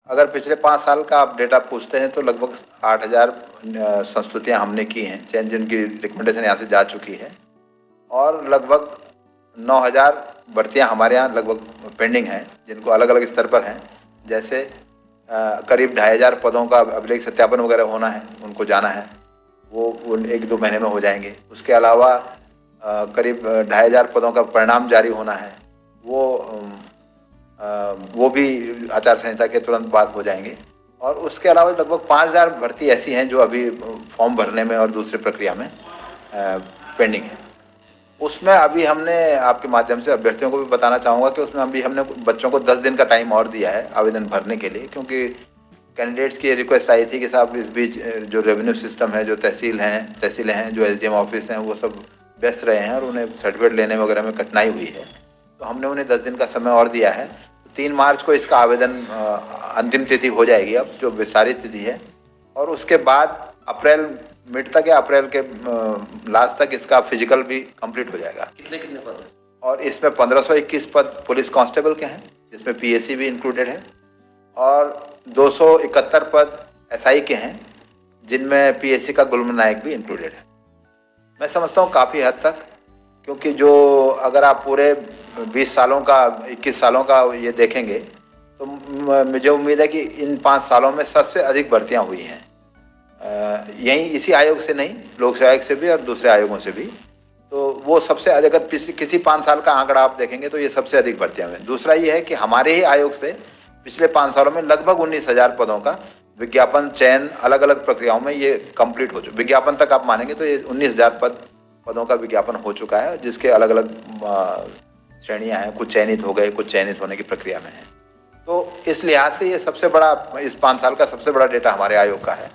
अगर पिछले 5 साल का आप डेटा पूछते हैं तो लगभग 8,000 संस्तुतियाँ हमने की हैं, चयन जिनकी रिकमेंडेशन यहाँ से जा चुकी है, और लगभग 9,000 भर्तियाँ हमारे यहाँ लगभग पेंडिंग हैं, जिनको अलग अलग स्तर पर हैं। जैसे करीब 2,500 पदों का अभिलेख सत्यापन वगैरह होना है, उनको जाना है, वो 1-2 महीने में हो जाएंगे। उसके अलावा करीब 2,500 पदों का परिणाम जारी होना है, वो भी आचार संहिता के तुरंत बाद हो जाएंगे। और उसके अलावा लगभग 5,000 भर्ती ऐसी हैं जो अभी फॉर्म भरने में और दूसरी प्रक्रिया में पेंडिंग है। उसमें अभी हमने आपके माध्यम से अभ्यर्थियों को भी बताना चाहूँगा कि उसमें अभी हमने बच्चों को 10 दिन का टाइम और दिया है आवेदन भरने के लिए, क्योंकि कैंडिडेट्स की रिक्वेस्ट आई थी कि साहब इस बीच जो रेवेन्यू सिस्टम है, जो तहसीलें हैं, जो एसडीएम ऑफिस हैं, वो सब व्यस्त रहे हैं और उन्हें सर्टिफिकेट लेने वगैरह में कठिनाई हुई है, तो हमने उन्हें 10 दिन का समय और दिया है। 3 मार्च को इसका आवेदन अंतिम तिथि हो जाएगी, अब जो विस्तारित तिथि है, और उसके बाद अप्रैल मिड तक या अप्रैल के लास्ट तक इसका फिजिकल भी कंप्लीट हो जाएगा। कितने पद हैं? और इसमें 1521 पद पुलिस कांस्टेबल के हैं, जिसमें पीएससी भी इंक्लूडेड है, और 271 पद एसआई के हैं, जिनमें पीएससी का गुल्म नायक भी इंक्लूडेड है। मैं समझता हूँ काफ़ी हद तक, क्योंकि जो अगर आप पूरे 20 सालों का 21 सालों का ये देखेंगे तो मुझे उम्मीद है कि इन 5 सालों में सबसे अधिक भर्तियाँ हुई हैं, यहीं इसी आयोग से नहीं, लोक सेवा आयोग से भी और दूसरे आयोगों से भी। तो वो सबसे अधिक, अगर पिछले किसी 5 साल का आंकड़ा आप देखेंगे तो ये सबसे अधिक भर्तियाँ हुई हैं। दूसरा ये है कि हमारे ही आयोग से पिछले 5 सालों में लगभग 19,000 पदों का विज्ञापन चयन अलग अलग प्रक्रियाओं में ये कंप्लीट हो चुका। विज्ञापन तक आप मानेंगे तो ये 19,000 पदों का विज्ञापन हो चुका है, जिसके अलग अलग श्रेणियां हैं, कुछ चयनित हो गए, कुछ चयनित होने की प्रक्रिया में है। तो इस लिहाज से ये सबसे बड़ा, इस 5 साल का सबसे बड़ा डेटा हमारे आयोग का है।